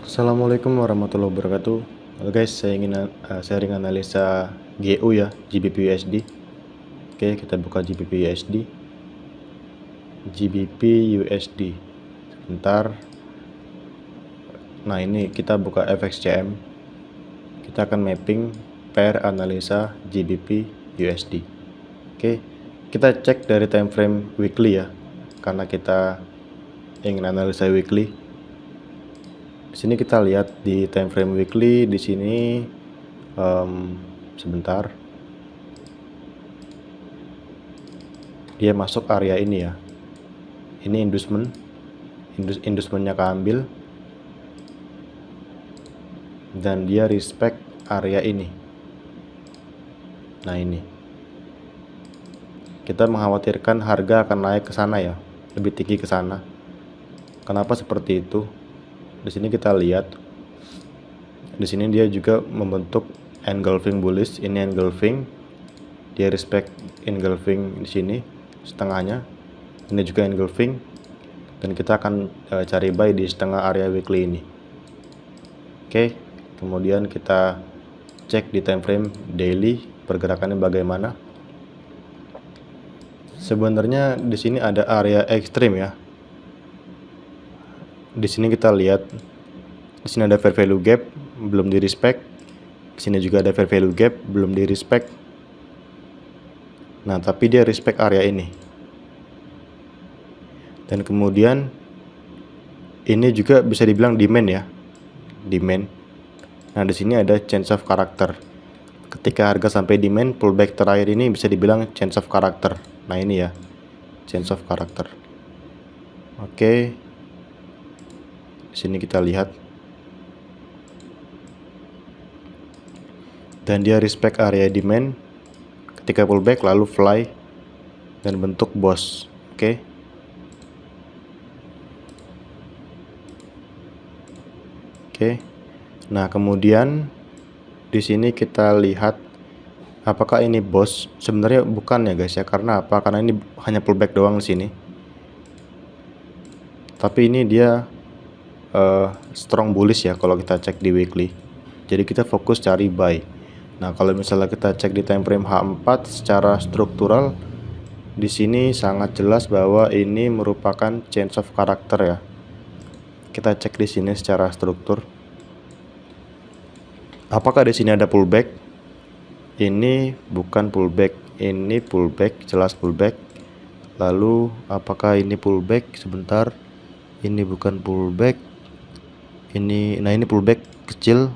Assalamualaikum warahmatullahi wabarakatuh. Halo guys, saya ingin sharing analisa GU ya, GBP USD. Oke, kita buka GBP USD. GBP USD. Sebentar. Nah, ini kita buka FXCM. Kita akan mapping pair analisa GBP USD. Oke, kita cek dari time frame weekly ya. Karena kita ingin analisa weekly. Di sini kita lihat di time frame weekly, di sini sebentar, dia masuk area ini ya. Ini inducementnya keambil, dan dia respect area ini. Nah, ini kita mengkhawatirkan harga akan naik ke sana ya, lebih tinggi ke sana. Kenapa seperti itu? Di sini kita lihat, di sini dia juga membentuk engulfing bullish. Ini engulfing, dia respect engulfing di sini setengahnya. Ini juga engulfing, dan kita akan cari buy di setengah area weekly ini. Oke, kemudian kita cek di time frame daily pergerakannya bagaimana. Sebenarnya di sini ada area ekstrim ya. Di sini kita lihat, di sini ada fair value gap belum di respect. Di sini juga ada fair value gap belum di respect. Nah, tapi dia respect area ini. Dan kemudian ini juga bisa dibilang demand ya, demand. Nah, di sini ada change of character. Ketika harga sampai demand, pullback terakhir ini bisa dibilang change of character. Nah, ini ya, change of character. Oke. Di sini kita lihat, dan dia respect area demand ketika pullback lalu fly dan bentuk boss. Oke. Nah, kemudian di sini kita lihat apakah ini boss. Sebenarnya bukan ya guys ya. Karena apa? Karena ini hanya pullback doang di sini. Tapi ini dia strong bullish ya kalau kita cek di weekly. Jadi kita fokus cari buy. Nah, kalau misalnya kita cek di time frame H4 secara struktural, di sini sangat jelas bahwa ini merupakan change of character ya. Kita cek di sini secara struktur. Apakah di sini ada pullback? Ini bukan pullback, ini pullback, jelas pullback. Lalu apakah ini pullback? Sebentar. Ini bukan pullback. Nah ini pullback kecil.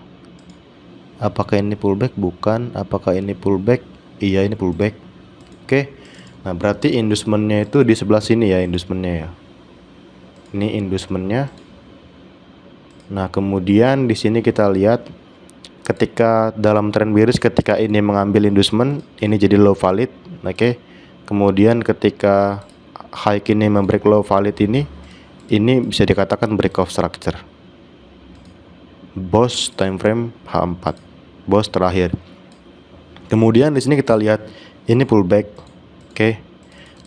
Apakah ini pullback? Bukan. Apakah ini pullback? Iya, ini pullback. Oke. Nah, berarti inducementnya itu di sebelah sini ya, inducementnya ya. Ini inducementnya. Nah, kemudian di sini kita lihat ketika dalam trend bearish, ketika ini mengambil inducement, ini jadi low valid. Oke. Kemudian ketika high ini membreak low valid ini bisa dikatakan break of structure. Boss time frame H4, boss terakhir. Kemudian di sini kita lihat ini pullback. Oke.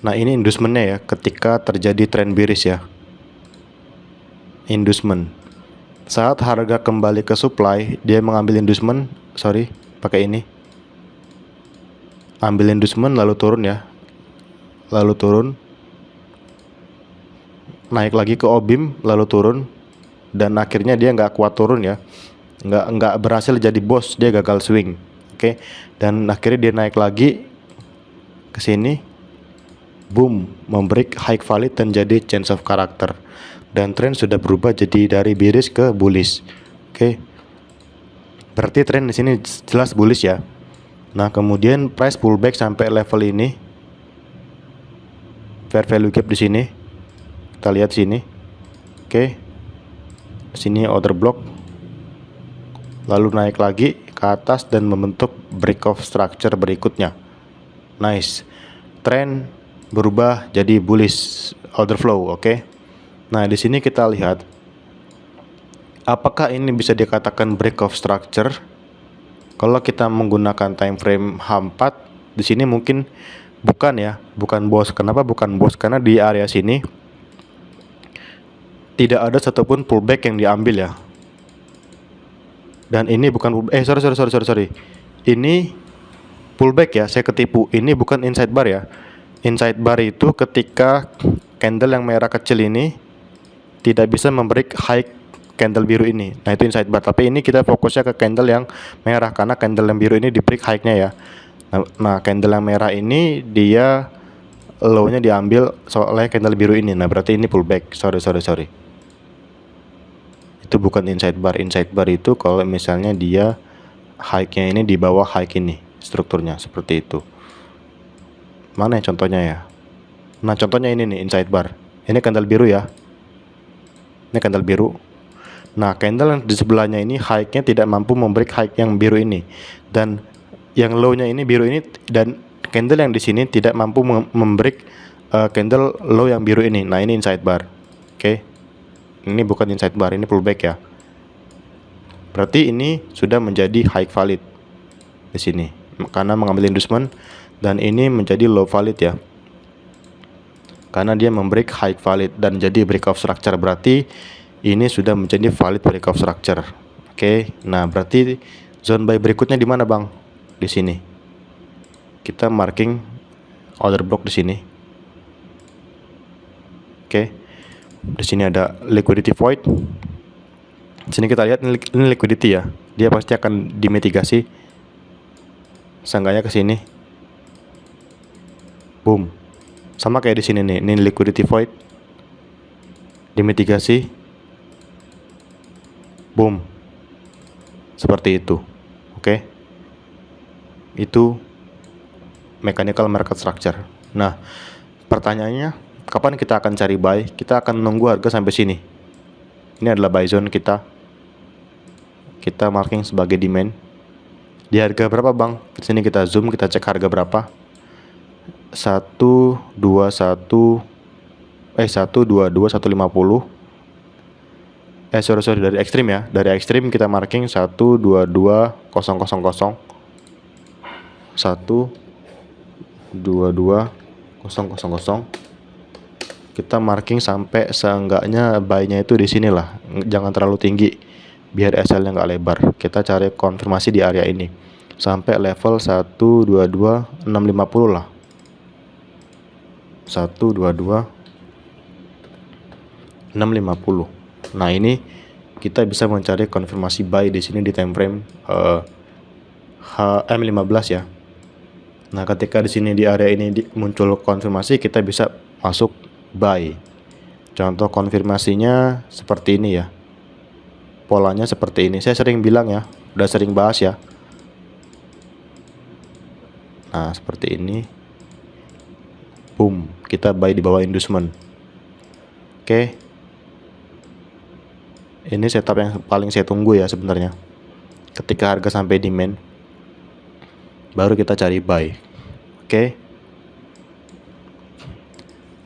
Nah, ini inducementnya ya, ketika terjadi trend bearish ya. Inducement. Saat harga kembali ke supply, dia mengambil inducement, pakai ini. Ambil inducement lalu turun ya. Lalu turun. Naik lagi ke OBIM lalu turun. Dan akhirnya dia nggak kuat turun ya, nggak berhasil jadi boss, dia gagal swing. Oke. Dan akhirnya dia naik lagi ke sini, boom, membreak high valid dan jadi change of character, dan tren sudah berubah jadi dari bearish ke bullish. Oke. Berarti tren di sini jelas bullish ya. Nah, kemudian price pullback sampai level ini, fair value gap di sini, kita lihat sini. Oke. Sini order block, lalu naik lagi ke atas dan membentuk break of structure berikutnya. Nice, tren berubah jadi bullish order flow. Oke. Nah, di sini kita lihat apakah ini bisa dikatakan break of structure. Kalau kita menggunakan time frame H4, di sini mungkin bukan ya, bukan boss. Kenapa bukan boss? Karena di area sini tidak ada satupun pullback yang diambil ya. Dan ini bukan sorry. Ini pullback ya, saya ketipu. Ini bukan inside bar ya. Inside bar itu ketika candle yang merah kecil ini tidak bisa membreak high candle biru ini. Nah, itu inside bar. Tapi ini kita fokusnya ke candle yang merah karena candle yang biru ini di break high-nya ya. Nah, candle yang merah ini dia low-nya diambil oleh candle biru ini. Nah, berarti ini pullback. Sorry. Itu bukan inside bar. Inside bar itu kalau misalnya dia high-nya ini di bawah high ini, strukturnya seperti itu. Mana ya contohnya ya? Nah, contohnya ini nih inside bar. Ini candle biru ya. Ini candle biru. Nah, candle yang di sebelahnya ini high-nya tidak mampu membreak high yang biru ini. Dan yang low-nya ini biru ini, dan candle yang di sini tidak mampu membreak candle low yang biru ini. Nah, ini inside bar. Oke. Ini bukan inside bar, ini pullback ya. Berarti ini sudah menjadi high valid di sini karena mengambil inducement, dan ini menjadi low valid ya. Karena dia membreak high valid dan jadi breakout structure, berarti ini sudah menjadi valid breakout structure. Oke. Nah, berarti zone buy berikutnya di mana, Bang? Di sini. Kita marking order block di sini. Oke. Di sini ada liquidity void. Di sini kita lihat ini liquidity ya. Dia pasti akan dimitigasi. Seenggaknya ke sini. Boom. Sama kayak di sini nih. Ini liquidity void. Dimitigasi. Boom. Seperti itu. Oke. Itu mechanical market structure. Nah, pertanyaannya, kapan kita akan cari buy? Kita akan nunggu harga sampai sini. Ini adalah buy zone kita. Kita marking sebagai demand. Di harga berapa, Bang? Di sini kita zoom, kita cek harga berapa. 122 150. Sorry, dari ekstrim ya. Dari ekstrim kita marking 122.000. 122.000. Kita marking sampai seenggaknya buy-nya itu di sinilah. Jangan terlalu tinggi biar SL-nya nggak lebar. Kita cari konfirmasi di area ini sampai level 122.650 lah. 122.650. Nah, ini kita bisa mencari konfirmasi buy di sini di time frame HM15 ya. Nah, ketika di sini di area ini muncul konfirmasi, kita bisa masuk buy. Contoh konfirmasinya seperti ini ya. Polanya seperti ini. Saya sering bilang ya, udah sering bahas ya. Nah, seperti ini. Boom, kita buy di bawah inducement. Oke. Ini setup yang paling saya tunggu ya sebenarnya. Ketika harga sampai demand, baru kita cari buy. Oke.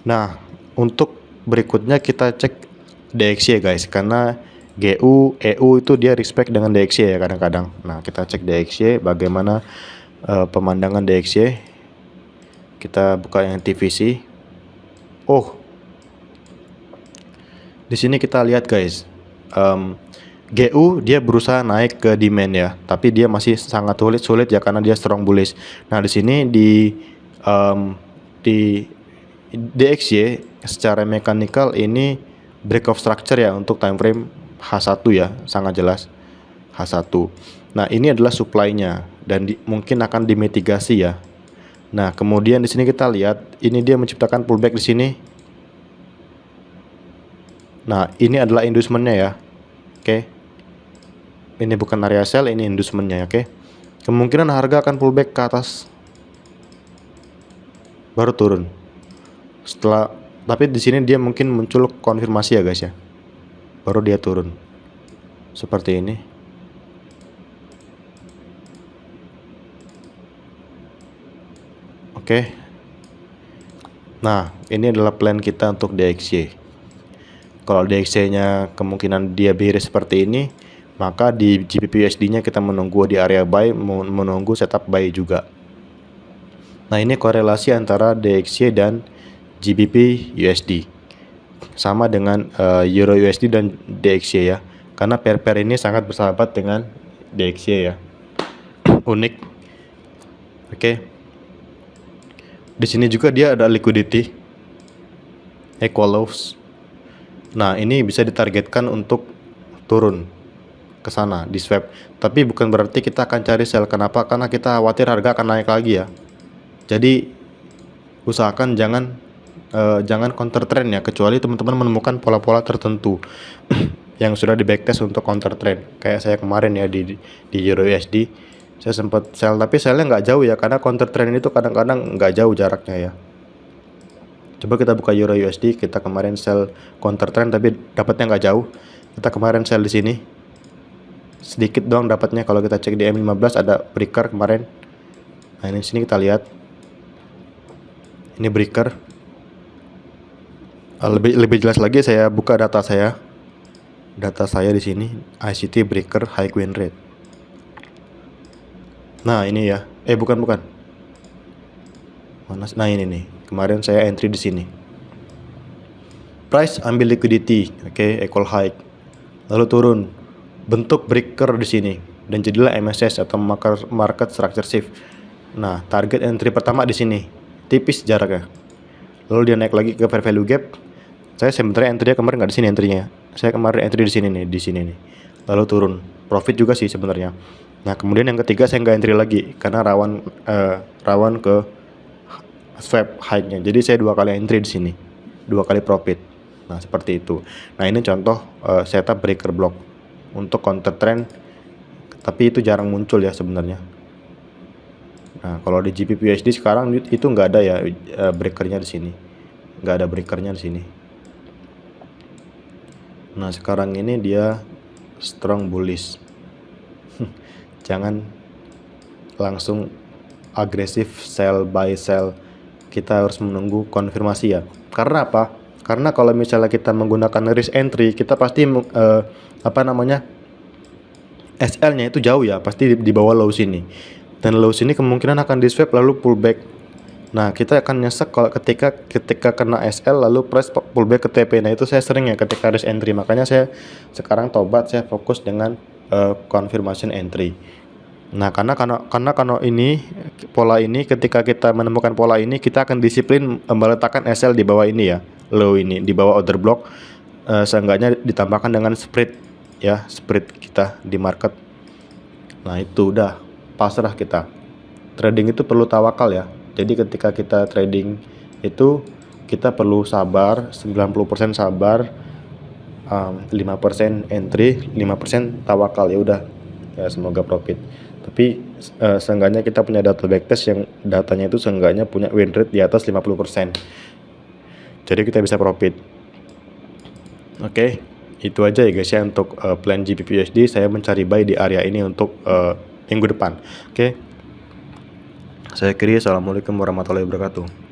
Nah, untuk berikutnya kita cek DXY guys, karena GU, EU itu dia respect dengan DXY ya kadang-kadang. Nah, kita cek DXY bagaimana pemandangan DXY. Kita buka yang TVC. Oh, di sini kita lihat guys, GU dia berusaha naik ke demand ya, tapi dia masih sangat sulit ya karena dia strong bullish. Nah, di sini di DXY secara mekanikal ini breakout structure ya untuk time frame H1 ya, sangat jelas H1. Nah, ini adalah supply-nya dan mungkin akan dimitigasi ya. Nah, kemudian di sini kita lihat ini dia menciptakan pullback di sini. Nah, ini adalah inducement-nya ya. Oke. Ini bukan area sell, ini inducement-nya, oke. Kemungkinan harga akan pullback ke atas baru turun. Tapi di sini dia mungkin muncul konfirmasi ya guys ya. Baru dia turun. Seperti ini. Oke. Nah, ini adalah plan kita untuk DXY. Kalau DXY-nya kemungkinan dia bearish seperti ini, maka di GBP USD-nya kita menunggu di area buy, menunggu setup buy juga. Nah, ini korelasi antara DXY dan GBP USD. Sama dengan Euro USD dan DXY ya. Karena pair-pair ini sangat bersahabat dengan DXY ya. Unik. Oke. Di sini juga dia ada liquidity equal lows. Nah, ini bisa ditargetkan untuk turun ke sana di swap. Tapi bukan berarti kita akan cari sell. Kenapa? Karena kita khawatir harga akan naik lagi ya. Jadi usahakan jangan counter trend ya, kecuali teman-teman menemukan pola-pola tertentu yang sudah di backtest untuk counter trend. Kayak saya kemarin ya di Euro USD, saya sempat sell tapi sellnya nggak jauh ya, karena counter trend itu kadang-kadang nggak jauh jaraknya ya. Coba kita buka Euro USD, kita kemarin sell counter trend tapi dapatnya nggak jauh. Kita kemarin sell di sini sedikit doang dapatnya. Kalau kita cek di M15 ada breaker kemarin. Nah, ini sini kita lihat. Ini breaker. Lebih jelas lagi saya buka data saya. Data saya di sini ICT breaker high win rate. Nah, ini ya. Bukan. Mana? Nah, ini nih. Kemarin saya entry di sini. Price ambil liquidity, oke, equal high. Lalu turun. Bentuk breaker di sini dan jadilah MSS atau market structure shift. Nah, target entry pertama di sini. Tipis jaraknya. Lalu dia naik lagi ke fair value gap. Saya sebenarnya entry-nya kemarin nggak di sini entry-nya. Saya kemarin entry di sini nih. Lalu turun. Profit juga sih sebenarnya. Nah, kemudian yang ketiga saya nggak entry lagi karena rawan ke swap high-nya. Jadi saya 2 kali entry di sini. 2 kali profit. Nah, seperti itu. Nah, ini contoh setup breaker block untuk counter trend. Tapi itu jarang muncul ya sebenarnya. Nah, kalau di GBP/USD sekarang itu nggak ada ya breakernya di sini, nggak ada breakernya di sini. Nah, sekarang ini dia strong bullish. Jangan langsung agresif sell buy sell. Kita harus menunggu konfirmasi ya. Karena apa? Karena kalau misalnya kita menggunakan risk entry, kita pasti SL-nya itu jauh ya, pasti di bawah low sini. Dan low sini kemungkinan akan di swap lalu pullback. Nah, kita akan nyesek kalau ketika kena SL lalu price pullback ke TP. Nah, itu saya sering ya ketika risk entry. Makanya saya sekarang tobat, saya fokus dengan confirmation entry. Nah, karena kalau ini pola ini, ketika kita menemukan pola ini, kita akan disiplin meletakkan SL di bawah ini ya, low ini di bawah order block. Seenggaknya ditambahkan dengan spread ya, spread kita di market. Nah, itu udah pasrah kita. Trading itu perlu tawakal ya. Jadi ketika kita trading itu kita perlu sabar, 90% sabar, 5% entry, 5% tawakal. Ya udah, ya semoga profit. Tapi seenggaknya kita punya data backtest yang datanya itu seenggaknya punya win rate di atas 50%. Jadi kita bisa profit. Oke, itu aja ya guys ya untuk plan GBP/USD. Saya mencari buy di area ini untuk minggu depan. Oke. Saya akhiri. Assalamualaikum warahmatullahi wabarakatuh.